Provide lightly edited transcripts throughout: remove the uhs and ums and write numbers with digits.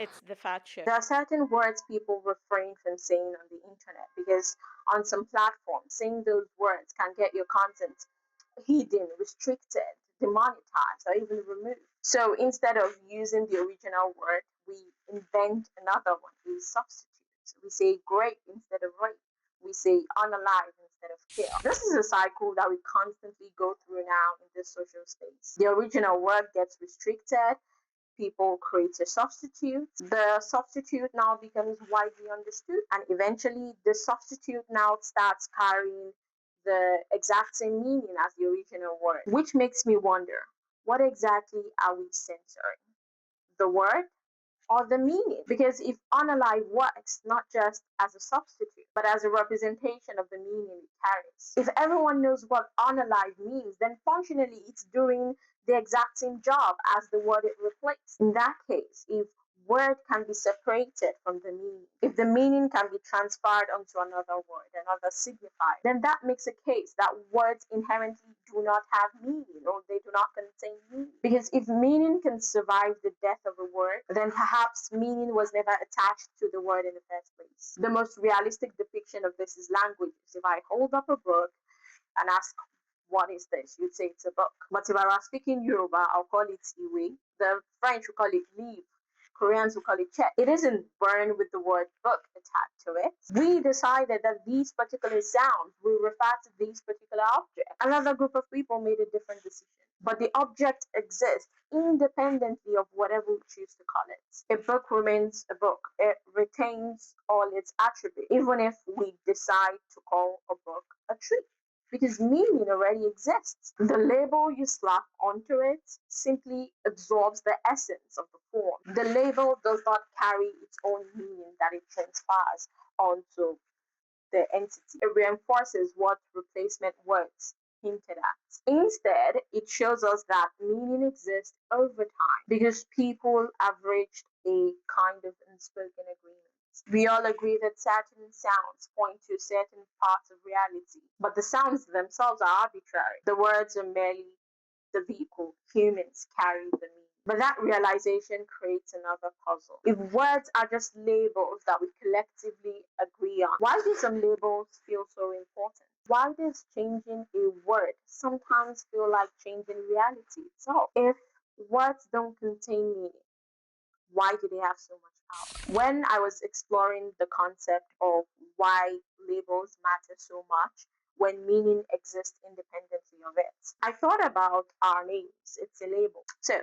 It's the fat chip. There are certain words people refrain from saying on the internet because on some platforms, saying those words can get your content hidden, restricted, demonetized, or even removed. So instead of using the original word, we invent another one. We substitute. We say grape instead of rape. We say unalive instead of kill. This is a cycle that we constantly go through now in this social space. The original word gets restricted, people create a substitute. The substitute now becomes widely understood, and eventually, the substitute now starts carrying the exact same meaning as the original word, which makes me wonder, what exactly are we censoring? The word or the meaning? Because if unalive works not just as a substitute, but as a representation of the meaning it carries, if everyone knows what unalive means, then functionally it's doing the exact same job as the word it replaced. In that case, if word can be separated from the meaning, if the meaning can be transferred onto another word, another signifier, then that makes a case that words inherently do not have meaning or they do not contain meaning. Because if meaning can survive the death of a word, then perhaps meaning was never attached to the word in the first place. The most realistic depiction of this is languages. If I hold up a book and ask, what is this? You'd say it's a book. But if I was speaking Yoruba, I'll call it Iwe. The French will call it livre. Koreans will call it check. It isn't burned with the word book attached to it. We decided that these particular sounds will refer to these particular objects. Another group of people made a different decision. But the object exists independently of whatever we choose to call it. A book remains a book. It retains all its attributes, even if we decide to call a book a tree, because meaning already exists. The label you slap onto it simply absorbs the essence of the form. The label does not carry its own meaning that it transfers onto the entity. It reinforces what replacement words hinted at. Instead, it shows us that meaning exists over time because people have reached a kind of unspoken agreement. We all agree that certain sounds point to certain parts of reality, but the sounds themselves are arbitrary. The words are merely the vehicle. Humans carry the meaning. But that realization creates another puzzle. If words are just labels that we collectively agree on, why do some labels feel so important? Why does changing a word sometimes feel like changing reality itself? If words don't contain meaning, why do they have so much power? When I was exploring the concept of why labels matter so much when meaning exists independently of it, I thought about our names. It's a label. So,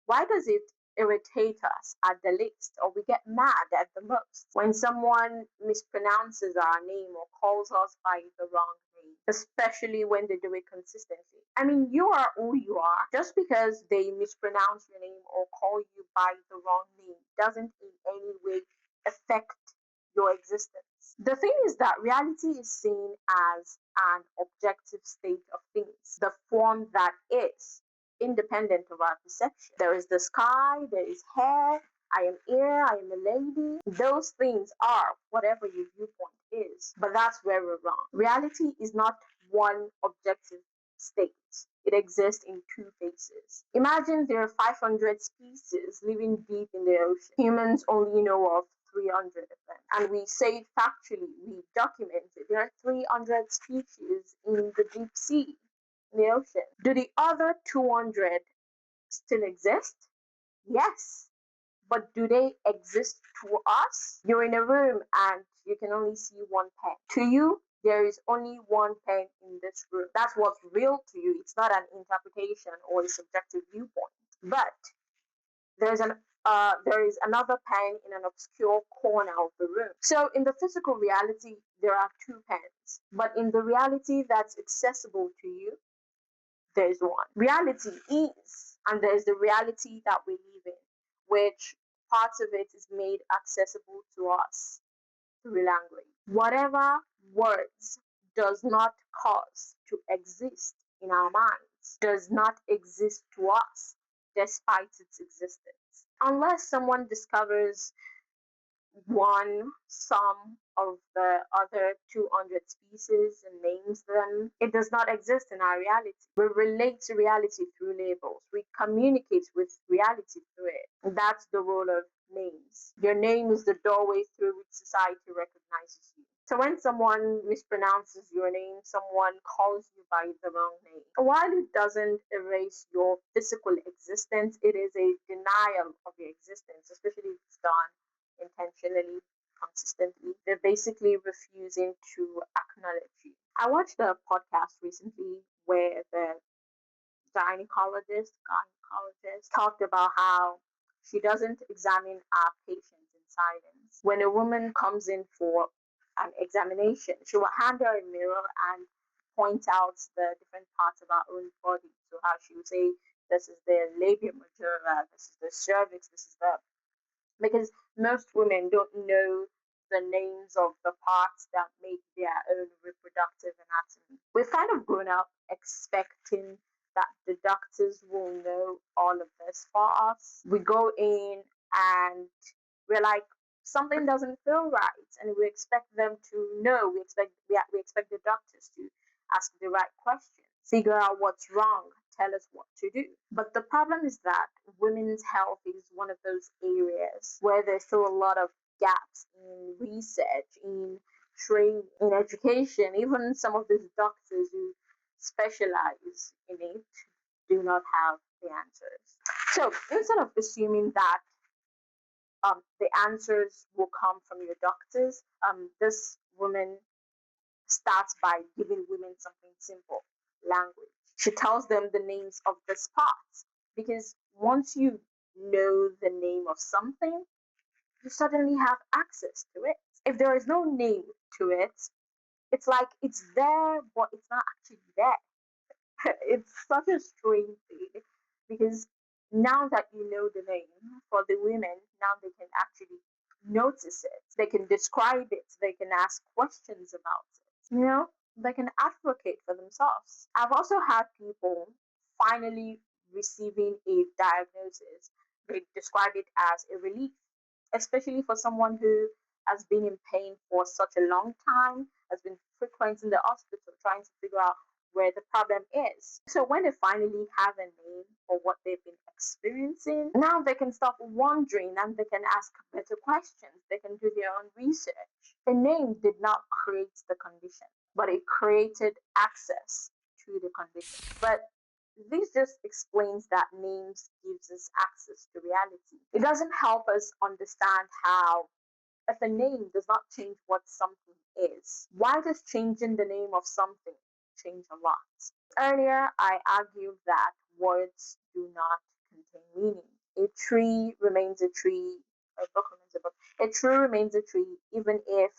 why does it irritate us at the least, or we get mad at the most when someone mispronounces our name or calls us by the wrong name, especially when they do it consistently? I mean, you are who you are. Just because they mispronounce your name or call you by the wrong name doesn't in any way affect your existence. The thing is that reality is seen as an objective state of things, the form that is, independent of our perception. There is the sky, there is hair, I am here, I am a lady. Those things are whatever your viewpoint is. But that's where we're wrong. Reality is not one objective state. It exists in two phases. Imagine there are 500 species living deep in the ocean. Humans only know of 300 of them. And we say it factually, we document it. There are 300 species in the deep sea, in the ocean. Do the other 200 still exist? Yes. But do they exist to us? You're in a room and you can only see one pen. To you, there is only one pen in this room. That's what's real to you. It's not an interpretation or a subjective viewpoint. But there is another pen in an obscure corner of the room. So in the physical reality, there are two pens. But in the reality that's accessible to you, there is one. Reality is, and there is the reality that we live in, which parts of it is made accessible to us through language. Whatever words does not cause to exist in our minds does not exist to us despite its existence. Unless someone discovers one some of the other 200 species and names them. It does not exist in our reality. We relate to reality through labels. We communicate with reality through it. And that's the role of names. Your name is the doorway through which society recognizes you. So when someone mispronounces your name, someone calls you by the wrong name, while it doesn't erase your physical existence, it is a denial of your existence, especially if it's done intentionally, consistently. They're basically refusing to acknowledge you. I watched a podcast recently where the gynecologist talked about how she doesn't examine our patients in silence. When a woman comes in for an examination, she will hand her a mirror and point out the different parts of our own body. So how she would say, this is the labia majora, this is the cervix, this is the, because most women don't know the names of the parts that make their own reproductive anatomy. We've kind of grown up expecting that the doctors will know all of this for us. We go in and we're like, something doesn't feel right, and we expect them to know. We expect the doctors to ask the right questions, figure out what's wrong, tell us what to do. But the problem is that women's health is one of those areas where there's still a lot of gaps in research, in training, in education. Even some of these doctors who specialize in it do not have the answers. So instead of assuming that the answers will come from your doctors, this woman starts by giving women something simple: language. She tells them the names of the spots, because once you know the name of something, you suddenly have access to it. If there is no name to it, it's like it's there, but it's not actually there. It's such a strange thing, because now that you know the name for the women, now they can actually notice it. They can describe it. They can ask questions about it. They can advocate for themselves. I've also had people finally receiving a diagnosis. They describe it as a relief, especially for someone who has been in pain for such a long time, has been frequenting the hospital trying to figure out where the problem is. So when they finally have a name for what they've been experiencing, now they can stop wondering and they can ask better questions. They can do their own research. The name did not create the condition, but it created access to the condition. But this just explains that names gives us access to reality. It doesn't help us understand how, if a name does not change what something is, why does changing the name of something change a lot? Earlier, I argued that words do not contain meaning. A tree remains a tree, a book remains a book. A tree remains a tree even if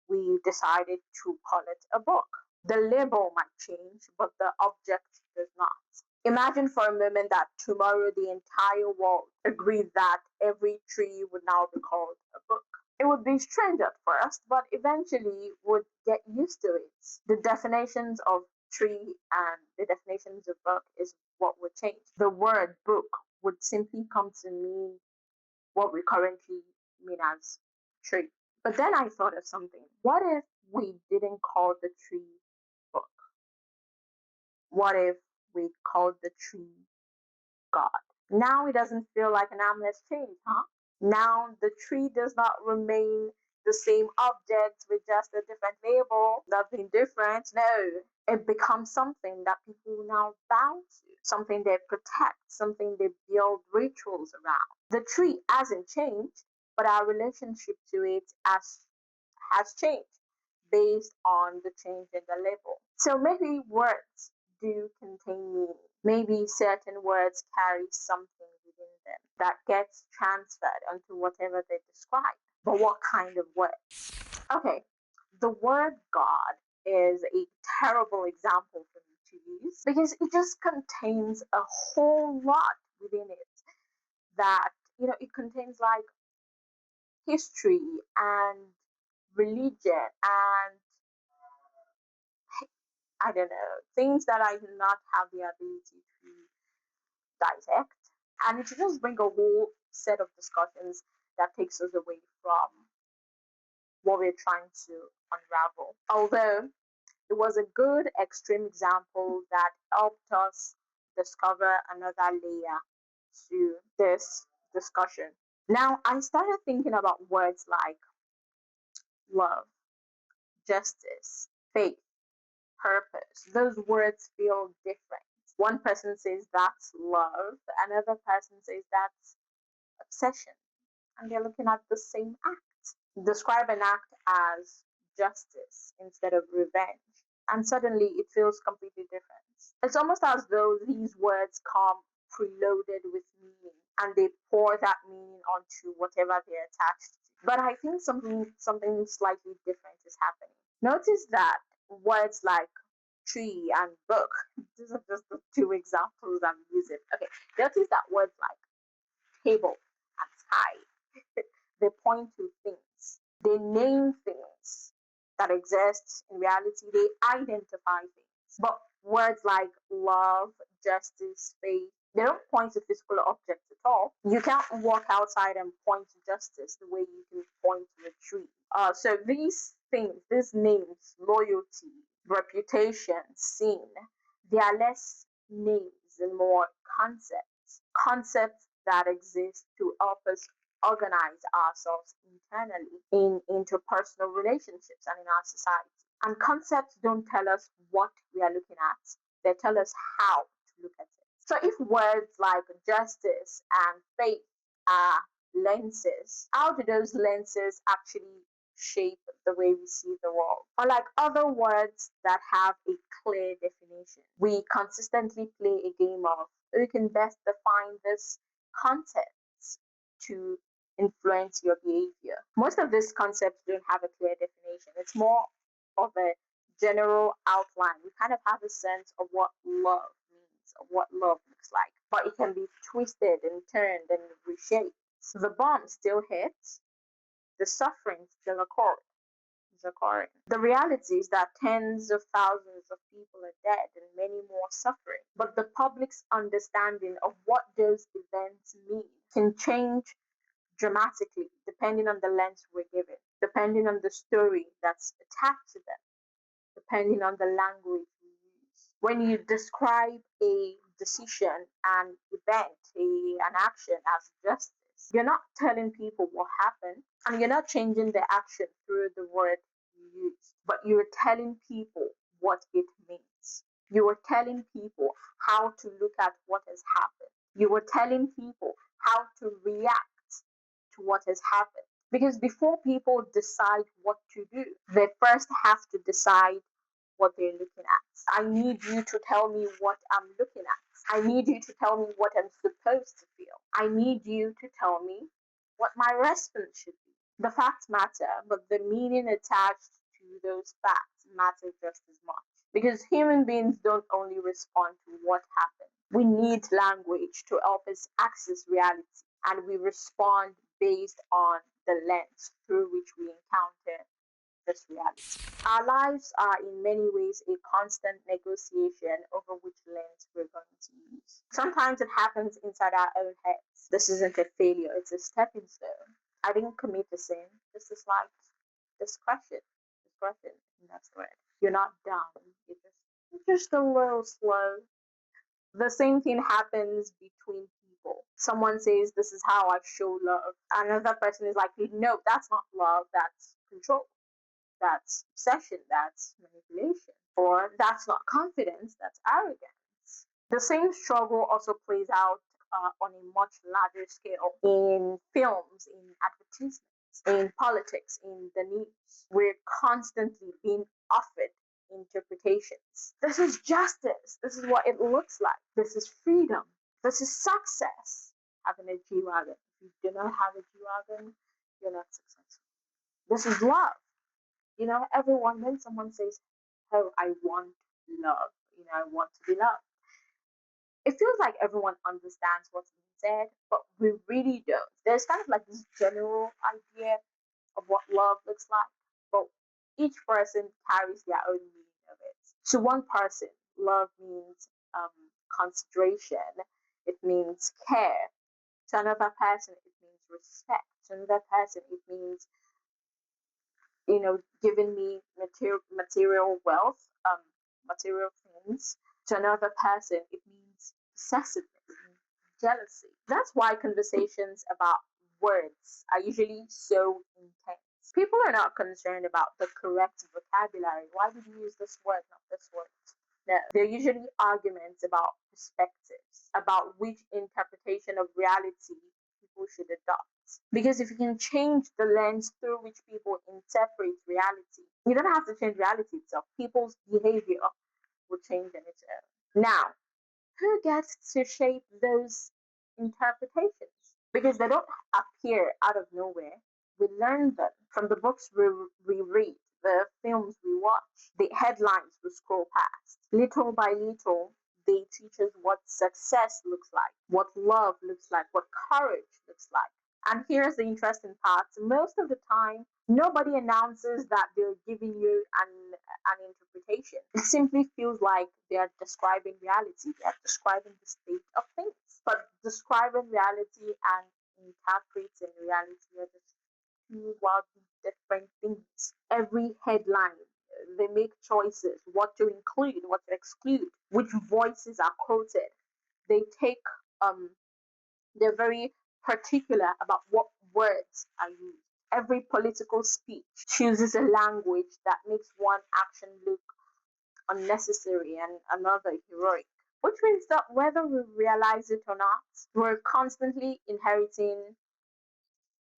we decided to call it a book. The label might change, but the object does not. Imagine for a moment that tomorrow the entire world agreed that every tree would now be called a book. It would be strange at first, but eventually would get used to it. The definitions of tree and the definitions of book is what would change. The word book would simply come to mean what we currently mean as tree. But then I thought of something. What if we didn't call the tree book? What if we called the tree God? Now it doesn't feel like an armless change, huh? Now the tree does not remain the same object with just a different label, nothing different. No, it becomes something that people now bow to, something they protect, something they build rituals around. The tree hasn't changed, but our relationship to it has changed based on the change in the label. So maybe words do contain meaning. Maybe certain words carry something within them that gets transferred onto whatever they describe. But what kind of words? Okay, the word God is a terrible example for me to use because it just contains a whole lot within it that, it contains like history and religion and I don't know, things that I do not have the ability to dissect. And it should just bring a whole set of discussions that takes us away from what we're trying to unravel. Although it was a good extreme example that helped us discover another layer to this discussion. Now, I started thinking about words like love, justice, faith, purpose. Those words feel different. One person says that's love, another person says that's obsession, and they're looking at the same act. Describe an act as justice instead of revenge, and suddenly it feels completely different. It's almost as though these words come preloaded with meaning and they pour that meaning onto whatever they're attached to. But I think something slightly different is happening. Notice that words like tree and book, these are just the two examples I'm using. Okay, notice that words like table and sky, they point to things. They name things that exist in reality. They identify things. But words like love, justice, faith, they don't point to physical objects at all. You can't walk outside and point to justice the way you can point to a tree. So these things, these names, loyalty, reputation, sin, they are less names and more concepts. Concepts that exist to help us organize ourselves internally in interpersonal relationships and in our society. And concepts don't tell us what we are looking at, they tell us how to look at it. So if words like justice and faith are lenses, how do those lenses actually shape the way we see the world? Unlike other words that have a clear definition, we consistently play a game of who can best define this concepts to influence your behavior. Most of these concepts don't have a clear definition. It's more of a general outline. We kind of have a sense of what love means, of what love looks like. But it can be twisted and turned and reshaped. So the bomb still hits, the suffering still occurring. The reality is that tens of thousands of people are dead and many more suffering. But the public's understanding of what those events mean can change dramatically depending on the lens we're given, depending on the story that's attached to them, depending on the language we use. When you describe a decision, an event, an action as justice, you're not telling people what happened and you're not changing the action through the word you use, but you're telling people what it means. You are telling people how to look at what has happened. You are telling people how to react to what has happened. Because before people decide what to do, they first have to decide what they're looking at. I need you to tell me what I'm looking at. I need you to tell me what I'm supposed to feel. I need you to tell me what my response should be. The facts matter, but the meaning attached to those facts matter just as much. Because human beings don't only respond to what happened. We need language to help us access reality, and we respond based on the lens through which we encounter this reality. Our lives are in many ways a constant negotiation over which lens we're going to use. Sometimes it happens inside our own heads. This isn't a failure, it's a stepping stone. I didn't commit a sin. This is like discretion. Discretion, and that's the word. You're not dumb. You're just a little slow. The same thing happens between people. Someone says, "This is how I show love." Another person is like, "No, that's not love, that's control. That's obsession, that's manipulation." Or that's not confidence, that's arrogance. The same struggle also plays out on a much larger scale in films, in advertisements, in politics, in the news. We're constantly being offered interpretations. This is justice. This is what it looks like. This is freedom. This is success. Having a G Wagon. If you do not have a G Wagon, you're not successful. This is love. Everyone, when someone says, "Oh, I want love," I want to be loved, it feels like everyone understands what's being said, but we really don't. There's kind of like this general idea of what love looks like, but each person carries their own meaning of it. To one person, love means consideration, it means care. To another person, it means respect. To another person, it means, giving me material wealth, material things. To another person, it means possessiveness, jealousy. That's why conversations about words are usually so intense. People are not concerned about the correct vocabulary. Why did you use this word, not this word? No, they're usually arguments about perspectives, about which interpretation of reality people should adopt. Because if you can change the lens through which people interpret reality, you don't have to change reality itself. People's behavior will change on its own. Now, who gets to shape those interpretations? Because they don't appear out of nowhere. We learn them from the books we read, the films we watch, the headlines we scroll past. Little by little, they teach us what success looks like, what love looks like, what courage looks like. And here's the interesting part. Most of the time, nobody announces that they're giving you an interpretation. It simply feels like they're describing reality, they're describing the state of things. But describing reality and interpreting reality are just two wildly different things. Every headline, they make choices, what to include, what to exclude, which voices are quoted. They take they're very particular about what words are used. Every political speech chooses a language that makes one action look unnecessary and another heroic. Which means that whether we realize it or not, we're constantly inheriting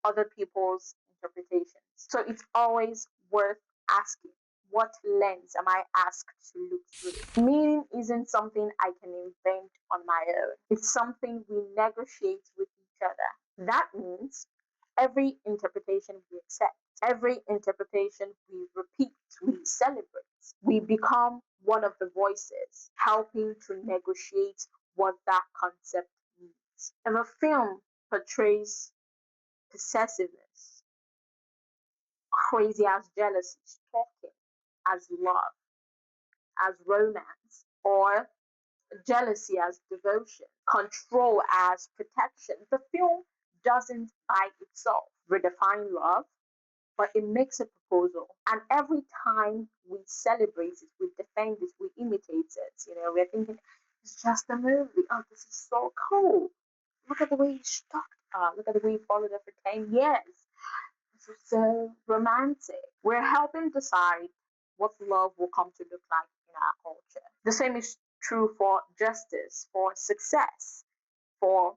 other people's interpretations. So it's always worth asking, what lens am I asked to look through? Meaning isn't something I can invent on my own. It's something we negotiate with each other. That means every interpretation we accept, every interpretation we repeat, we celebrate, we become one of the voices helping to negotiate what that concept means. If a film portrays possessiveness, crazy as jealousy, stalking as love, as romance, or jealousy as devotion, control as protection. The film doesn't by itself redefine love, but it makes a proposal. And every time we celebrate it, we defend it, we imitate it, we're thinking, it's just a movie. Oh, this is so cool. Look at the way he stalked her. Look at the way he followed her for 10 years. This is so romantic. We're helping decide what love will come to look like in our culture. The same is true for justice, for success, for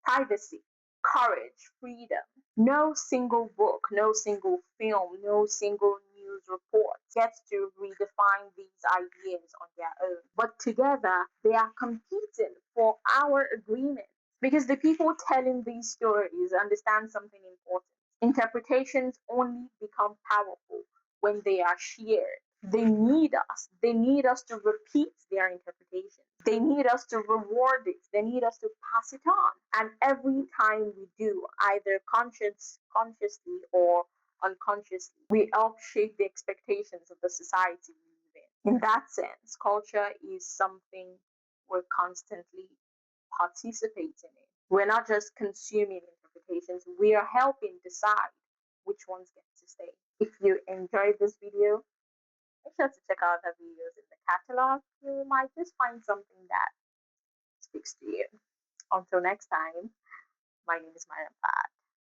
privacy, courage, freedom. No single book, no single film, no single news report gets to redefine these ideas on their own. But together, they are competing for our agreement. Because the people telling these stories understand something important. Interpretations only become powerful when they are shared. They need us. They need us to repeat their interpretation. They need us to reward it. They need us to pass it on. And every time we do, either consciously or unconsciously, we help shape the expectations of the society we live in. In that sense, culture is something we're constantly participating in. We're not just consuming interpretations, we are helping decide which ones get to stay. If you enjoyed this video, make sure to check out the videos in the catalog. You might just find something that speaks to you. Until next time, my name is Mariam Pad.